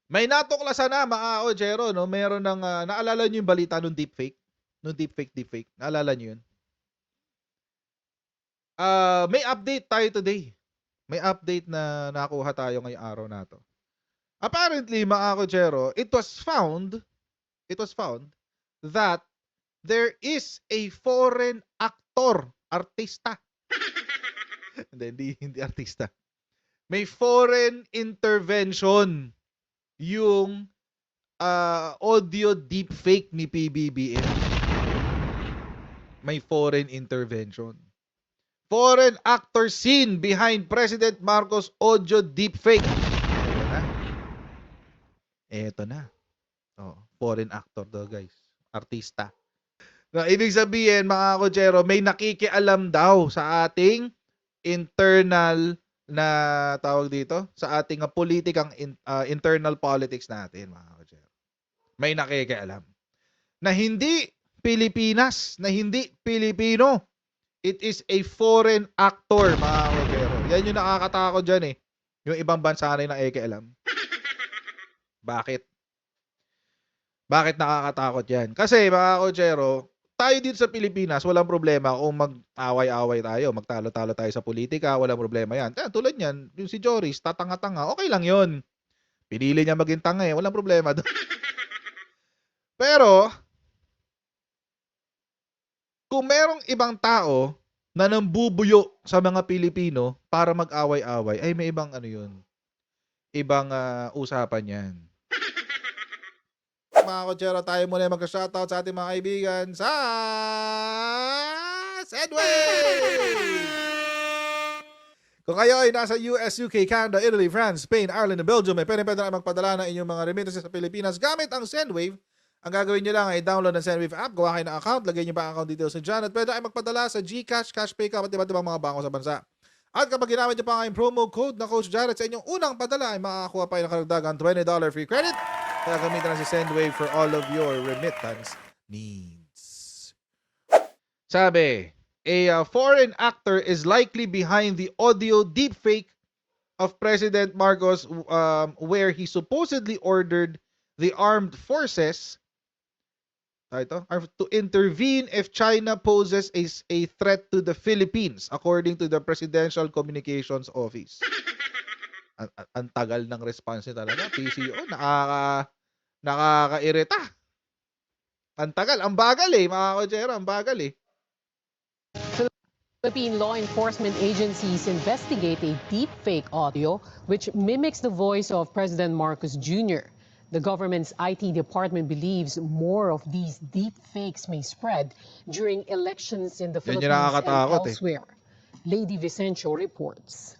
May natuklasan na mga Ojero 'no, meron ng, naalala niyo yung balita nung deepfake? Nung deepfake, naalala niyo yun? May update tayo today. May update na nakuha tayo ngayong araw na 'to. Apparently mga Ojero, it was found that there is a foreign actor, artista. Hindi artista. May foreign intervention yung, audio deepfake ni PBBM. May foreign intervention. Foreign actor seen behind President Marcos audio deepfake. Eto na. Eto na. Oh, foreign actor daw guys. Artista. Na ibig sabihin mga Kojero, may nakikialam daw sa ating internal na tawag dito, sa ating politikang internal politics natin mga Kojero. May nakikialam. Na hindi Pilipinas, na hindi Pilipino. It is a foreign actor mga Kojero. Yan yung nakakatakot dyan eh. Yung ibang bansa na yung nakikialam. Bakit? Bakit nakakatakot yan? Kasi mga Kojero, tayo dito sa Pilipinas, walang problema kung mag-away-away tayo, magtalo-talo tayo sa politika, walang problema yan. Kaya tulad yan, yung si Joris, tatanga-tanga, okay lang yun. Pinili niya maging tanga eh, walang problema doon. Pero, kung merong ibang tao na nambubuyo sa mga Pilipino para mag-away-away, ay may ibang ano yun, ibang usapan yan. Mga Kojero, tayo muna mag-shoutout sa ating mga kaibigan sa Sendwave! Kung kayo ay nasa US, UK, Canada, Italy, France, Spain, Ireland, and Belgium, ay pwede na magpadala ng inyong mga remittances sa Pilipinas gamit ang Sendwave. Ang gagawin nyo lang ay download ng Sendwave app, gawa kayo ng account, lagay nyo ba ang account details sa dyan, at pwede ay magpadala sa GCash, Cashpay, at iba't ibang mga bangko sa bansa. At kapag ginamit nyo pa ang promo code na Coach Jared sa inyong unang padala, ay makakakuha pa ng karagdagan $20 free credit. Kaya gamitin na si Sendwave for all of your remittance needs. Sabi, a foreign actor is likely behind the audio deepfake of President Marcos where he supposedly ordered the armed forces to intervene if China poses a threat to the Philippines, according to the Presidential Communications Office. Ang tagal ng response niya talaga. PCO, nakakairita. Ang tagal, ang bagal eh, mga Kojero, ang bagal eh. Philippine law enforcement agencies investigate a deepfake audio which mimics the voice of President Marcos Jr. The government's IT department believes more of these deepfakes may spread during elections in the Yan yung Philippines and nakakatakot eh. elsewhere. Lady Vicencio reports.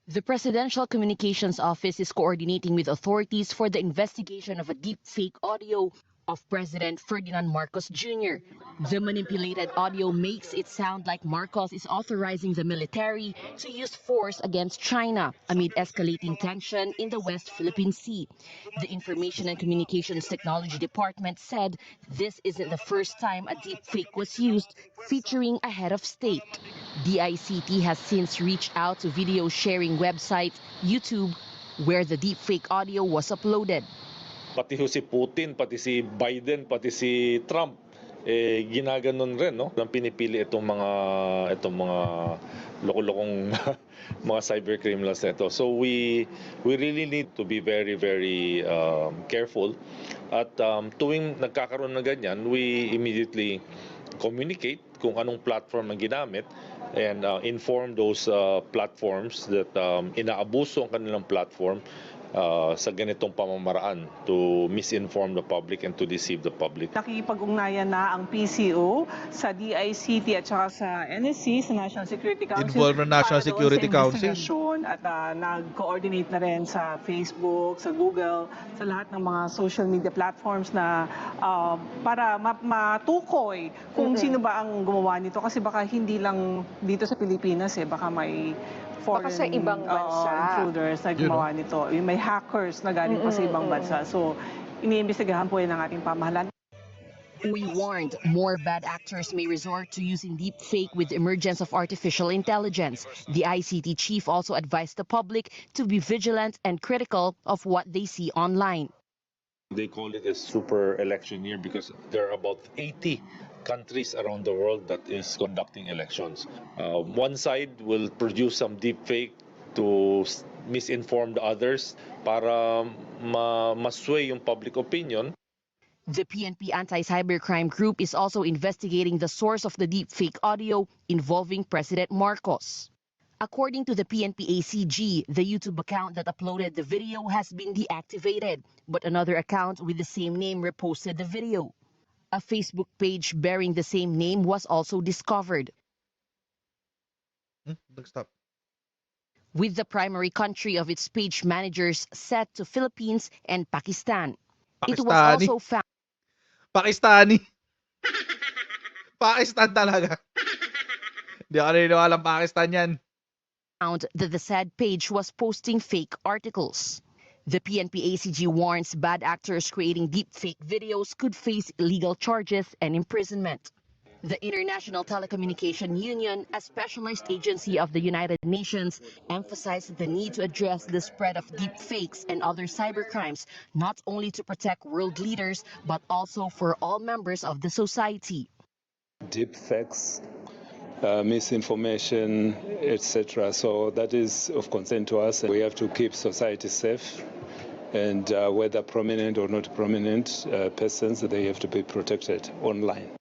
The Presidential Communications Office is coordinating with authorities for the investigation of a deepfake audio of President Ferdinand Marcos Jr. The manipulated audio makes it sound like Marcos is authorizing the military to use force against China amid escalating tension in the West Philippine Sea. The Information and Communications Technology Department said this isn't the first time a deepfake was used featuring a head of state. DICT has since reached out to video sharing website YouTube where the deepfake audio was uploaded. Pati si Putin, pati si Biden, pati si Trump, ginaganon rin, no? Ang pinipili itong mga loko-lokong mga cyber criminals nito. So we really need to be very, very careful. At tuwing nagkakaroon ng ganyan, we immediately communicate kung anong platform ang ginamit and inform those platforms that inaabuso ang kanilang platform sa ganitong pamamaraan to misinform the public and to deceive the public. Nakikipag-ugnayan na ang PCO sa DICT at saka sa NSC, sa National Security Council. Involved ng National Security Council. At nag-coordinate na rin sa Facebook, sa Google, sa lahat ng mga social media platforms na para matukoy kung sino ba ang gumawa nito. Kasi baka hindi lang dito sa Pilipinas baka may foreign Baka sa ibang bansa. intruders na gumawa nito. May hackers na galing pa sa ibang bansa. So, iniimbestigahan po yan ng ating pamahalaan. We warned more bad actors may resort to using deepfake with the emergence of artificial intelligence. The ICT chief also advised the public to be vigilant and critical of what they see online. They call it a super election year because there are about 80 countries around the world that is conducting elections. One side will produce some deep fake to misinform the others para masway yung public opinion. The PNP Anti-Cybercrime Group is also investigating the source of the deepfake audio involving President Marcos. According to the PNP ACG, the YouTube account that uploaded the video has been deactivated, but another account with the same name reposted the video. A Facebook page bearing the same name was also discovered, Stop. with the primary country of its page managers set to Philippines and Pakistan. It was Pakistani. also found Pakistani. Pakistan talaga. Hindi ako naniniwalang Pakistan yan. that the said page was posting fake articles. The PNP ACG warns bad actors creating deepfake videos could face legal charges and imprisonment. The International Telecommunication Union, a specialized agency of the United Nations, emphasized the need to address the spread of deepfakes and other cybercrimes, not only to protect world leaders, but also for all members of the society. Deepfakes, misinformation, etc. So that is of concern to us. We have to keep society safe, and whether prominent or not prominent persons, they have to be protected online.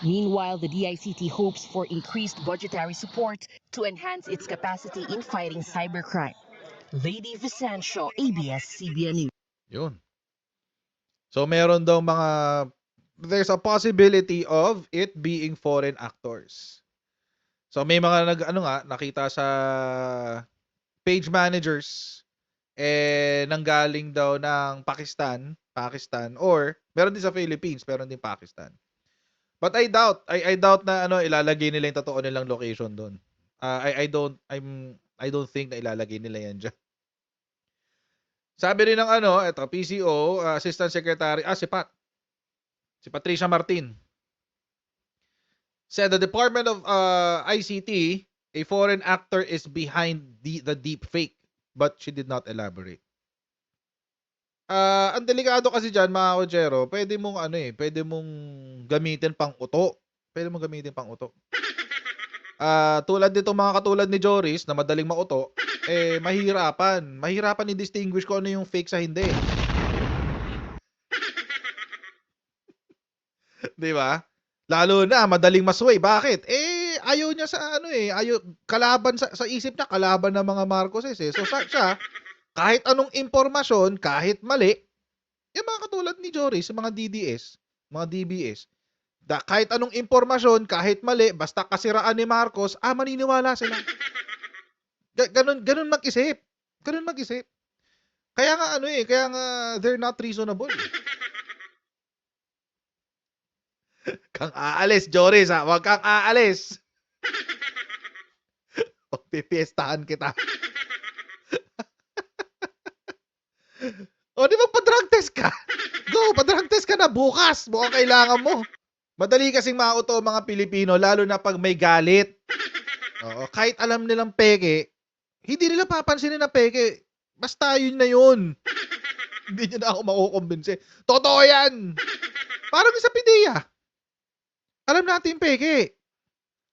Meanwhile, the DICT hopes for increased budgetary support to enhance its capacity in fighting cybercrime. Lady Vicencio, ABS-CBN News. Yun. So meron daw there's a possibility of it being foreign actors. So may mga nakita sa page managers nanggaling daw ng Pakistan or meron din sa Philippines, meron din Pakistan. But I doubt na ilalagay nila yung totoo nilang location doon. I don't think na ilalagay nila yan diyan. Sabi rin ng ito PCO Assistant Secretary si Patricia Martin said the Department of ICT, a foreign actor is behind the deep fake, but she did not elaborate. Ang delikado kasi diyan mga Kojero, pwede mong gamitin pang uto. Tulad nitong mga katulad ni Joris na madaling mauto, mahirapan i-distinguish kung ano yung fake sa hindi. 'Di ba? Lalo na madaling masway. Bakit? Ayaw niya sa kalaban sa isip niya, kalaban ng mga Marcoses eh. So siya, kahit anong impormasyon, kahit mali, yung mga katulad ni Joris, yung mga DDS, mga DBS, kahit anong impormasyon, kahit mali, basta kasiraan ni Marcos, maniniwala sila. Ganun mag-isip. Kaya nga they're not reasonable. Kang aalis, Joris, ha? Huwag kang aalis. Pipiestahan kita. O, di ba pa-drug test ka? Go, pa-drug test ka na bukas. Mukhang kailangan mo. Madali kasing mauto mga Pilipino, lalo na pag may galit. Oo, kahit alam nilang peke, hindi nila papansinin na peke. Basta yun na yun. Hindi nyo na ako makukumbinse. Totoo yan. Parang sa PDEA. Alam natin peke.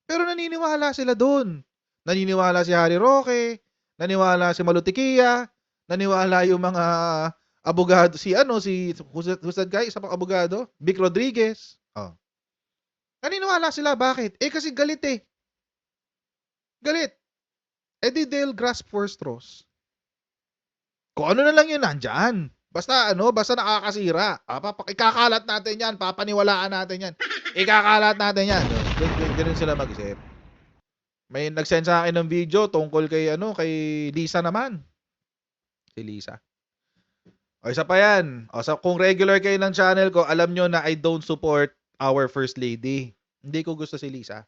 Pero naniniwala sila doon. Naniniwala si Harry Roque, naniniwala si Malutikia, naniniwala yung mga abogado, who's that guy? Isa pang abogado? Vic Rodriguez. Oh. Naniniwala sila. Bakit? Kasi galit eh. Galit. They'll grasp for straws. Kung ano na lang yun, nandyan. Basta nakakasira. Ikakalat natin yan. Papaniwalaan natin yan. Ikakalat natin yan. Ganun sila mag-isip. May nag-send sa akin ng video tungkol kay Lisa naman. Si Lisa. O isa pa yan. Kung regular kayo ng channel ko, alam nyo na I don't support our First Lady. Hindi ko gusto si Lisa.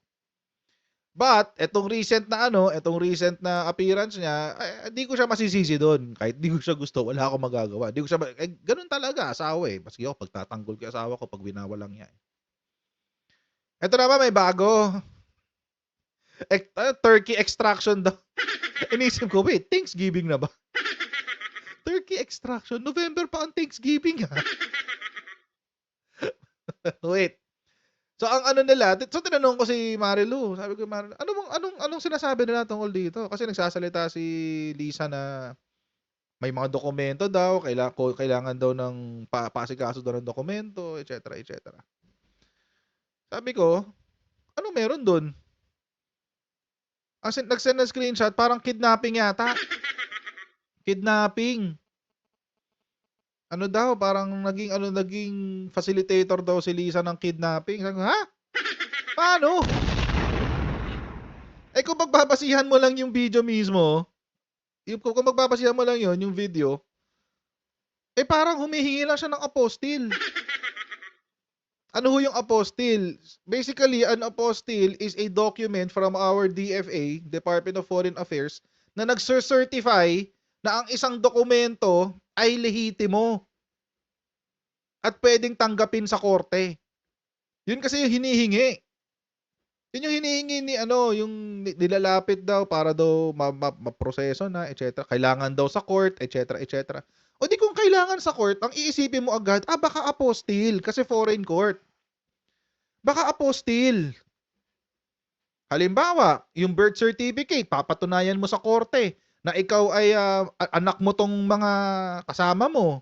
But etong recent na appearance niya, di ko siya masisisi doon. Kahit di ko siya gusto, wala akong magagawa. Di ko siya gano'n talaga asawa eh. Maski ako pagtatanggol ko yung asawa ko pag binawalang niya. Ito naman may bago. Turkey extraction daw. Inisip ko, wait, Thanksgiving na ba? Turkey extraction? November pa ang Thanksgiving ha? Wait. So ang ano nila, so tinanong ko si Marilu, sabi ko Marilu, anong sinasabi nila tungkol dito? Kasi nagsasalita si Lisa na may mga dokumento daw, kailangan daw ng paasikaso daw ng dokumento, etc. etc. Sabi ko, ano meron doon? As in, nag-send ng screenshot, parang kidnapping yata. Kidnapping. Ano daw, parang naging facilitator daw si Lisa ng kidnapping. Sabi ko, ha? Paano? Kung magbabasihan mo lang yung video mismo, kung magbabasihan mo lang yung video, parang humihingi lang siya ng apostille. Ano ho yung apostille? Basically, an apostille is a document from our DFA, Department of Foreign Affairs, na nagcertify na ang isang dokumento ay lehitimo at pwedeng tanggapin sa korte. Yun kasi yung hinihingi. Yun yung hinihingi yung nilalapit daw para daw maproseso na, etc. Kailangan daw sa court, etc. etc. O di kung kailangan sa court, ang iisipin mo agad, baka apostille kasi foreign court. Baka apostille. Halimbawa, yung birth certificate, papatunayan mo sa korte na ikaw ay anak mo tong mga kasama mo.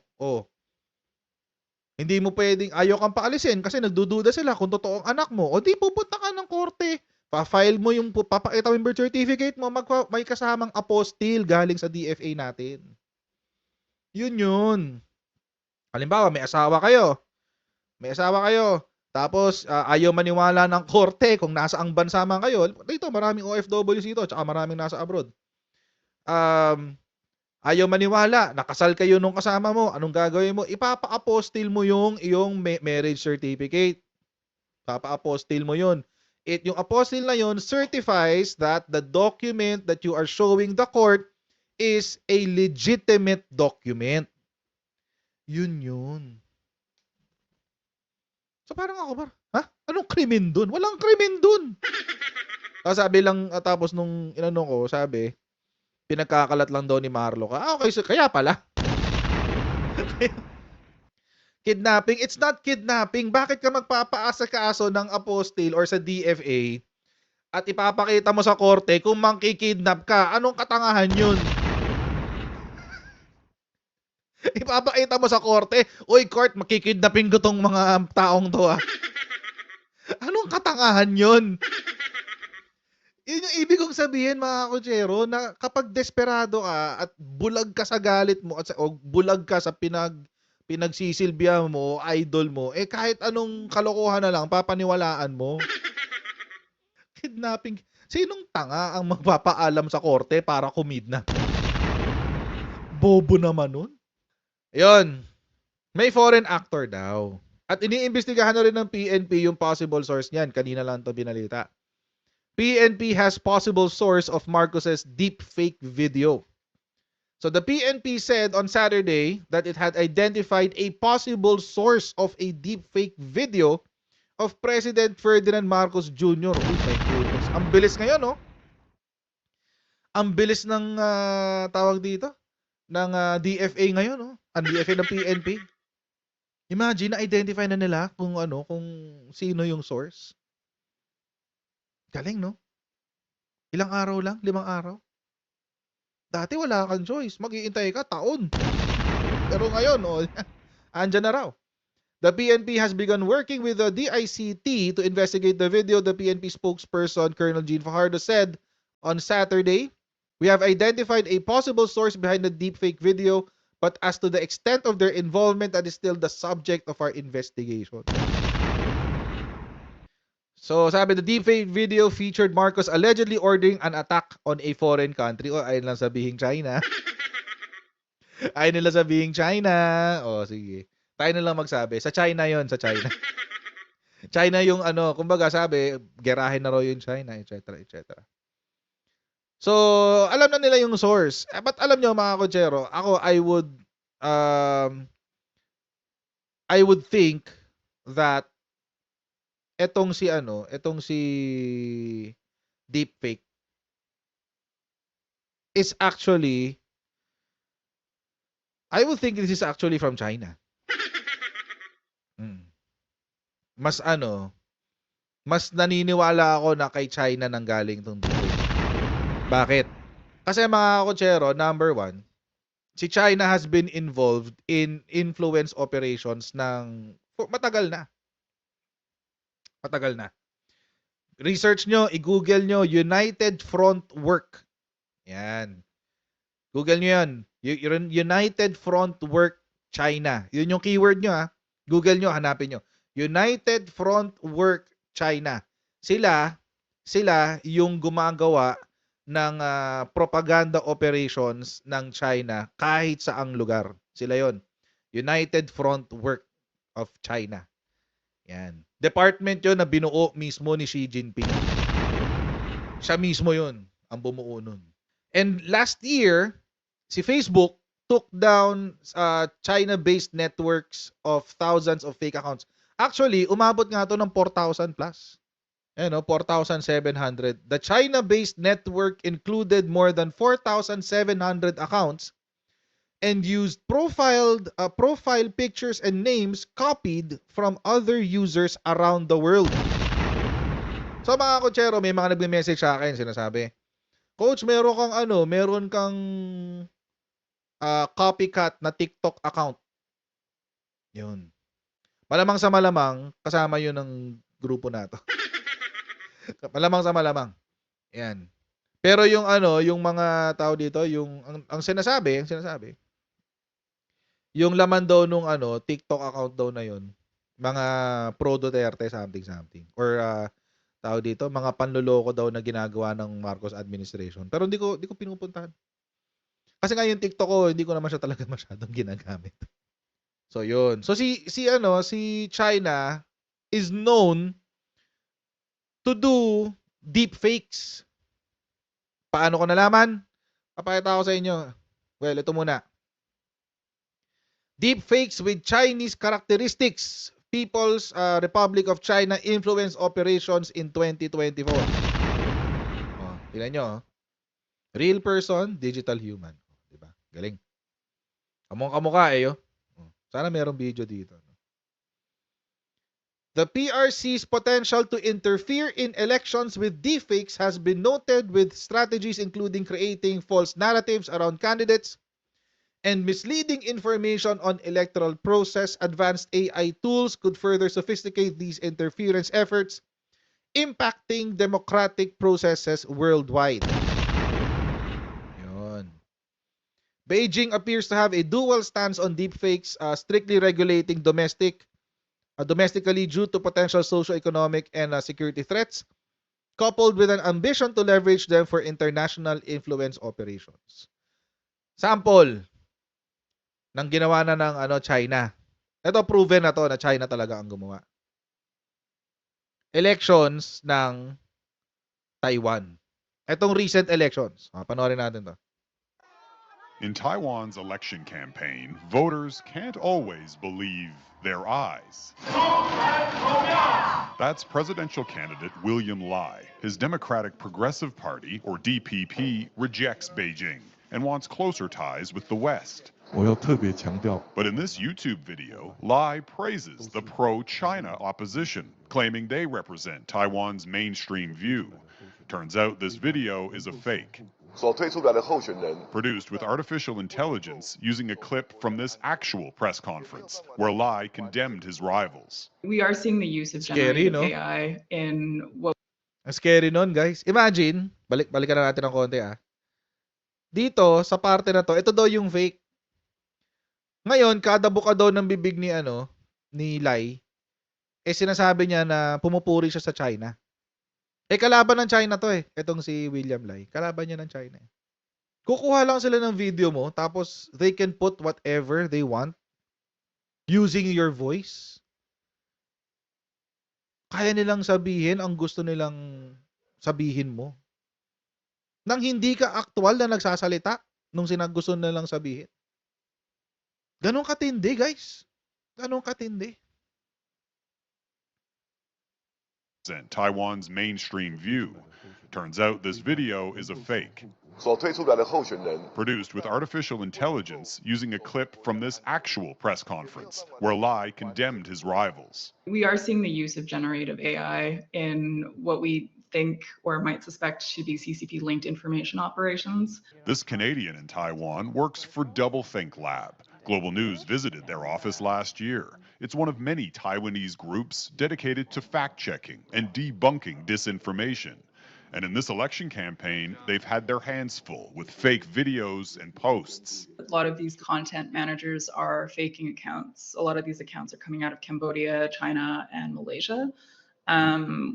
Hindi mo pwedeng, ayaw kang paalisin kasi nagdududa sila kung totoo ang anak mo. O di pupunta ka ng korte. Pa-file mo papakita mo yung birth certificate mo, may kasamang apostille galing sa DFA natin. Yun. Halimbawa, may asawa kayo. Tapos, ayaw maniwala ng korte kung nasa ang bansa man kayo. Dito, maraming OFWs dito, tsaka maraming nasa abroad. Ayaw maniwala, nakasal kayo nung kasama mo, anong gagawin mo? Ipapa-apostille mo yung iyong marriage certificate. Papa-apostille mo yun. Yung apostille na yun certifies that the document that you are showing the court is a legitimate document. Yun. So parang ako, anong krimen dun? Walang krimen dun. Tapos nung inano ko, sabi, pinagkakalat lang daw ni Marlo ka. Okay, so kaya pala. Kidnapping? It's not kidnapping. Bakit ka magpapaasa-kaso ng apostille or sa DFA at ipapakita mo sa korte kung mangkikidnap ka? Anong katangahan yun? Ipapakita mo sa korte, uy court, makikidnapin ko tong mga taong to Anong katangahan yun? Yun yung ibig kong sabihin mga kutsero, na kapag desperado ka at bulag ka sa galit mo o bulag ka sa pinagsisilbihan mo, idol mo, kahit anong kalokohan na lang, papaniwalaan mo. Kidnapping. Sinong tanga ang magpapaalam sa korte para kumidnap? Bobo naman nun. Yun. May foreign actor daw. At iniimbestigahan na rin ng PNP yung possible source niyan. Kanina lang ito binalita. PNP has possible source of Marcos's deep fake video. So the PNP said on Saturday that it had identified a possible source of a deep fake video of President Ferdinand Marcos Jr. Oh my goodness. Ang bilis ngayon, no? Ang bilis ng tawag dito ng DFA ngayon, no? Ang DFA ng PNP. Imagine na-identify na nila kung sino yung source. Galing, no? Ilang araw lang? 5 araw? Dati wala kang choice. Mag-iintay ka taon. Pero ngayon, andyan na raw. The PNP has begun working with the DICT to investigate the video. The PNP spokesperson, Colonel Jean Fajardo, said on Saturday, "We have identified a possible source behind the deepfake video, but as to the extent of their involvement, that is still the subject of our investigation." So, sabi, the deepfake video featured Marcos allegedly ordering an attack on a foreign country. Ayun lang sabihin China. Ayun nila sabihin China. Sige. Tayo na lang magsabi. Sa China yon, sa China. China yung ano, kumbaga sabi, gerahin na raw yung China, etc. etc. So, alam na nila yung source. But alam nyo mga kotsero, ako I would think that etong si deepfake is actually, I would think this is actually from China. Mm. Mas naniniwala ako na kay China nang galing tong deepfake. Bakit? Kasi mga kotsero, number one, si China has been involved in influence operations matagal na. Matagal na. Research nyo, i-google nyo, United Front Work. Yan. Google nyo yan. United Front Work China. Yun yung keyword nyo ha. Google nyo, hanapin nyo. United Front Work China. Sila yung gumagawa ng propaganda operations ng China kahit saang lugar. Sila yon. United Front Work of China. Yan. Department yun na binuo mismo ni Xi Jinping. Siya mismo yun ang bumuo nun. And last year, si Facebook took down China-based networks of thousands of fake accounts. Actually, umabot nga to ng 4,000 plus. 4,700. The China-based network included more than 4,700 accounts and used profile pictures and names copied from other users around the world. So mga kotsero, may mga nagme-message sa akin, sinasabi, Coach, meron kang copycat na TikTok account. Yun. Malamang sa malamang, kasama yun ng grupo na to. Malamang sa malamang. Yan. Pero yung mga tao dito, ang sinasabi, yung laman daw nung TikTok account daw na yun, mga pro Duterte something. Or tao dito, mga panloloko daw na ginagawa ng Marcos administration. Pero hindi ko pinupuntahan. Kasi nga yung TikTok ko, hindi ko naman siya talaga masyadong ginagamit. So yun. So si China is known to do deep fakes. Paano ko nalaman? Papakita ko sa inyo. Well, ito muna. Deep fakes with Chinese characteristics. People's Republic of China influence operations in 2024. Tingnan nyo. Real person, digital human. Diba? Galing. Kamukha eh. Sana merong video dito. The PRC's potential to interfere in elections with deepfakes has been noted, with strategies including creating false narratives around candidates and misleading information on electoral process. Advanced AI tools could further sophisticate these interference efforts, impacting democratic processes worldwide. Yun. Beijing appears to have a dual stance on deepfakes, strictly regulating domestically due to potential socio-economic and security threats, coupled with an ambition to leverage them for international influence operations. Sample ng ginawa na ng China. Ito proven na to na China talaga ang gumawa. Elections ng Taiwan. Itong recent elections. Panoorin natin to. In Taiwan's election campaign, voters can't always believe their eyes. That's presidential candidate William Lai. His Democratic Progressive Party, or DPP, rejects Beijing and wants closer ties with the West. But in this YouTube video, Lai praises the pro-China opposition, claiming they represent Taiwan's mainstream view. Turns out this video is a fake. Produced with artificial intelligence using a clip from this actual press conference, where Lai condemned his rivals. We are seeing the use of Scary, generative AI in what Ang scary nun, guys. Imagine, balikan na natin ng konti Dito, sa parte na to, ito daw yung fake. Ngayon, kada buka daw ng bibig ni Lai, sinasabi niya na pumupuri siya sa China. Kalaban ng China to Itong si William Lai. Kalaban niya ng China. Kukuha lang sila ng video mo, tapos they can put whatever they want using your voice. kaya nilang sabihin ang gusto nilang sabihin mo. Nang hindi ka aktual na nagsasalita nung gusto nilang sabihin. Ganon katindi, guys. Ganon katindi. And Taiwan's mainstream view. Turns out this video is a fake, 所推出来的候选人 produced with artificial intelligence using a clip from this actual press conference, where Lai condemned his rivals. We are seeing the use of generative AI in what we think or might suspect to be CCP-linked information operations. This Canadian in Taiwan works for Doublethink Lab. Global News visited their office last year. It's one of many Taiwanese groups dedicated to fact-checking and debunking disinformation. And in this election campaign, they've had their hands full with fake videos and posts. A lot of these content managers are faking accounts. A lot of these accounts are coming out of Cambodia, China, and Malaysia,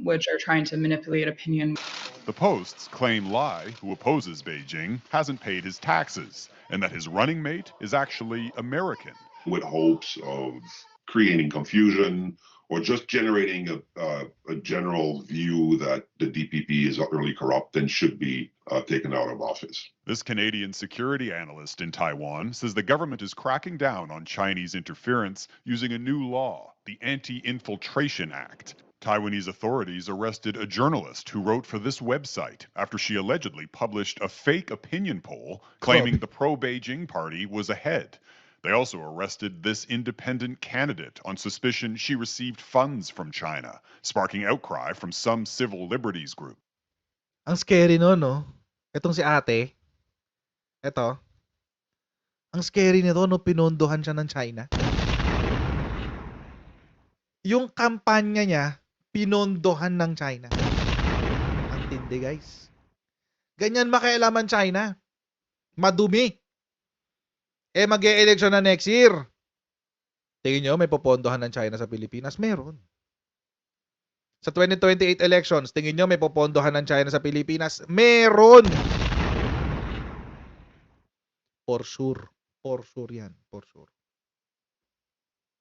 which are trying to manipulate opinion. The posts claim Lai, who opposes Beijing, hasn't paid his taxes, and that his running mate is actually American. With hopes of creating confusion or just generating a general view that the DPP is utterly corrupt and should be taken out of office. This Canadian security analyst in Taiwan says the government is cracking down on Chinese interference using a new law, the Anti-Infiltration Act. Taiwanese authorities arrested a journalist who wrote for this website after she allegedly published a fake opinion poll claiming the pro-Beijing party was ahead. They also arrested this independent candidate on suspicion she received funds from China, sparking outcry from some civil liberties group. Ang scary no, no? Etong si ate. Eto. Ang scary nito, no, pinondohan siya ng China. Yung kampanya niya, pinondohan ng China. Ang tindi, guys. Ganyan makialaman China. Madumi. Mag-e-election na next year. Tingin nyo, may popondohan ng China sa Pilipinas? Meron. Sa 2028 elections, tingin nyo may popondohan ng China sa Pilipinas? Meron. For sure. For sure yan. For sure.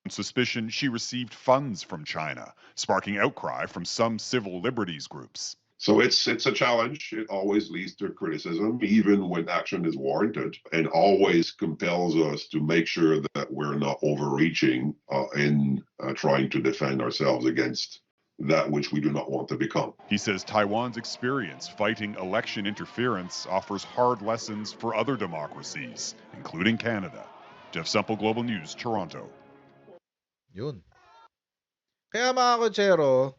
On suspicion she received funds from China, sparking outcry from some civil liberties groups. So it's a challenge. It always leads to criticism, even when action is warranted, and always compels us to make sure that we're not overreaching in trying to defend ourselves against that which we do not want to become. He says Taiwan's experience fighting election interference offers hard lessons for other democracies, including Canada. Jeff Semple, Global News, Toronto. Yun. Kaya mga kotsero,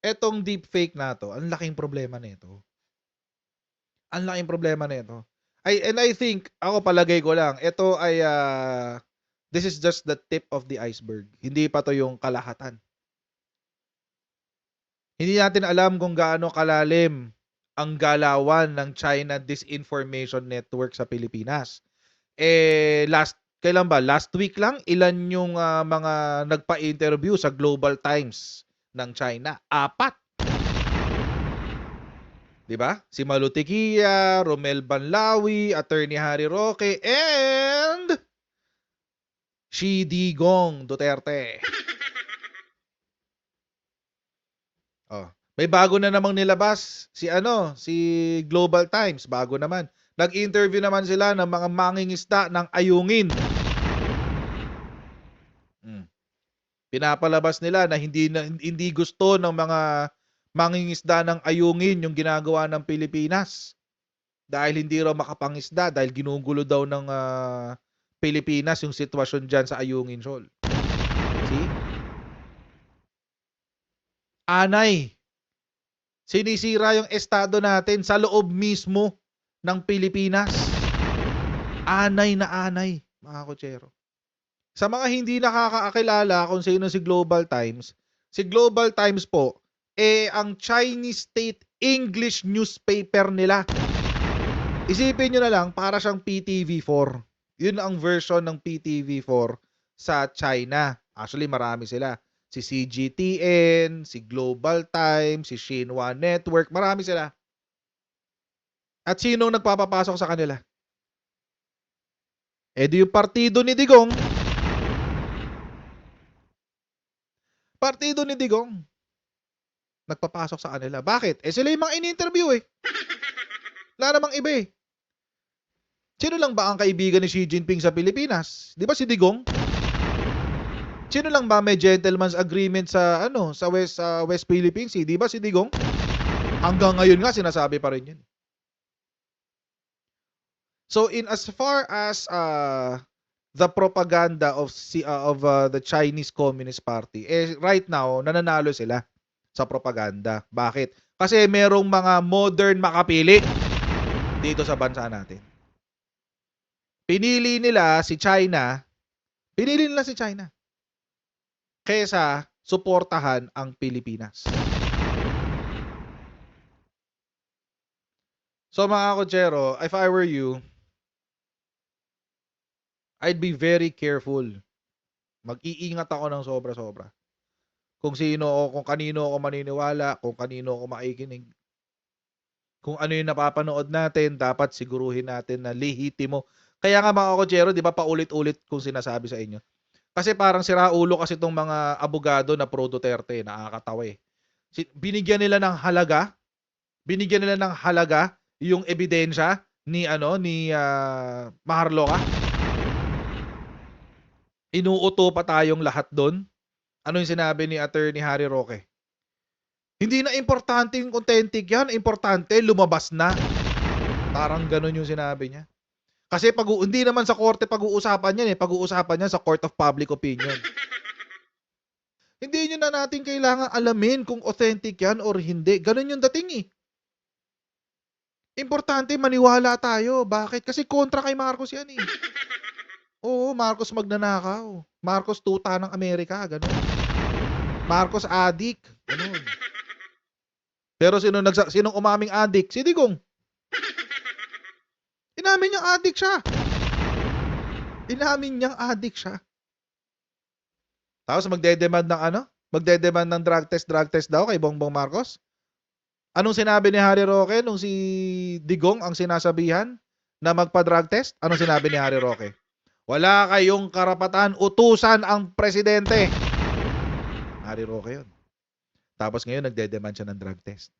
etong deepfake na to, ang laking problema nito. Ang laking problema nito. I think, ako palagay ko lang, ito ay, this is just the tip of the iceberg. Hindi pa to yung kalahatan. Hindi natin alam kung gaano kalalim ang galawan ng China Disinformation Network sa Pilipinas. Kailan ba? Last week lang, ilan yung mga nagpa-interview sa Global Times ng China? 4. 'Di ba? Si Malu Tequia, Romel Banlawi, Attorney Harry Roque, and Xi Digong Duterte. Oh, may bago na namang nilabas si Global Times, bago naman. Nag-interview naman sila ng mga mangingisda ng ayungin. Pinapalabas nila na hindi gusto ng mga mangingisda ng ayungin yung ginagawa ng Pilipinas. Dahil hindi raw makapangisda, dahil ginugulo daw ng Pilipinas yung sitwasyon dyan sa ayungin shoal. See? Anay. Sinisira yung estado natin sa loob mismo ng Pilipinas. Anay na anay, mga kotsero. Sa mga hindi nakakaakilala kung sino si Global Times po, ang Chinese State English newspaper nila. Isipin nyo na lang, para siyang PTV4. Yun ang version ng PTV4 sa China. Actually, marami sila. Si CGTN, si Global Times, si Xinhua Network, marami sila. At sino nagpapapasok sa kanila? Di yung partido ni Digong. Partido ni Digong. Nagpapasok sa kanila. Bakit? Sila yung mga in-interview eh. Wala namang iba eh. Sino lang ba ang kaibigan ni Xi Jinping sa Pilipinas? Di ba si Digong? Sino lang ba may gentleman's agreement sa sa West Philippines Sea? Di ba si Digong? Hanggang ngayon nga sinasabi pa rin 'yun. So in as far as the propaganda of the Chinese Communist Party, right now nananalo sila sa propaganda. Bakit? Kasi merong mga modern makapili dito sa bansa natin. Pinili nila si China kaysa suportahan ang Pilipinas. So mga kotsero, if I were you, I'd be very careful. Mag-iingat ako ng sobra-sobra. Kung kanino ako maniniwala, kung kanino ako makikinig. Kung ano yung napapanood natin, dapat siguruhin natin na lehitimo. Kaya nga mga kotsero, di ba paulit-ulit kung sinasabi sa inyo. Kasi parang siraulo kasi itong mga abogado na pro Duterte, nakakatawa eh. Binigyan nila ng halaga yung ebidensya ni Maharlika. Inuuto pa tayong lahat doon. Ano yung sinabi ni Attorney Harry Roque? Hindi na importante yung authentic yan, importante lumabas na. Parang ganun yung sinabi niya. Kasi hindi naman sa korte pag-uusapan yan pag-uusapan yan sa Court of Public Opinion. Hindi nyo na natin kailangan alamin kung authentic yan or hindi. Ganun yung dating eh. Importante maniwala tayo. Bakit? Kasi kontra kay Marcos yan eh. Oo, Marcos magnanakaw. Marcos tuta ng Amerika. Ganun. Marcos addict. Ganun. Pero sinong umaming addict? Si Digong. Inamin niyang addict siya. Tapos magdedemand ng drug test daw kay Bongbong Marcos. Anong sinabi ni Harry Roque nung si Digong ang sinasabihan na magpa-drug test? Anong sinabi ni Harry Roque? Wala kayong karapatan utusan ang presidente. Harry Roque yun. Tapos ngayon nagdedemand siya ng drug test.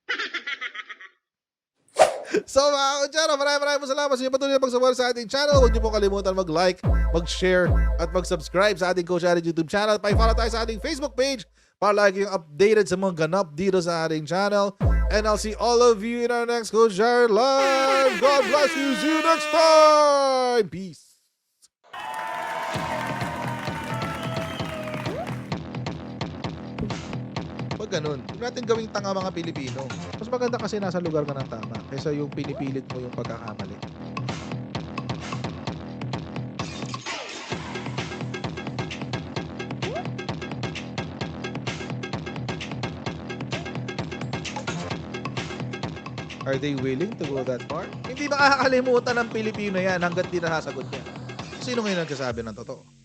So mga kutsara, maraming salamat sa inyo patuloy na pagsuporta sa ating channel. Huwag niyo po kalimutan mag-like, mag-share, at mag-subscribe sa ating Coach Jared YouTube channel. Pa-follow tayo sa ating Facebook page para lagi yung updated sa mga ganap dito sa ating channel. And I'll see all of you in our next Coach Jared Live. God bless you. See you next time. Peace. Pag ganun, huwag natin gawing tanga mga Pilipino. Mas maganda kasi nasa lugar ka ng tama kaysa yung pinipilit mo yung pagkakamali. Are they willing to go that far? Hindi makakalimutan ng Pilipino yan hanggat di nasasagot niya. Sino ngayon nagsasabi ng totoo?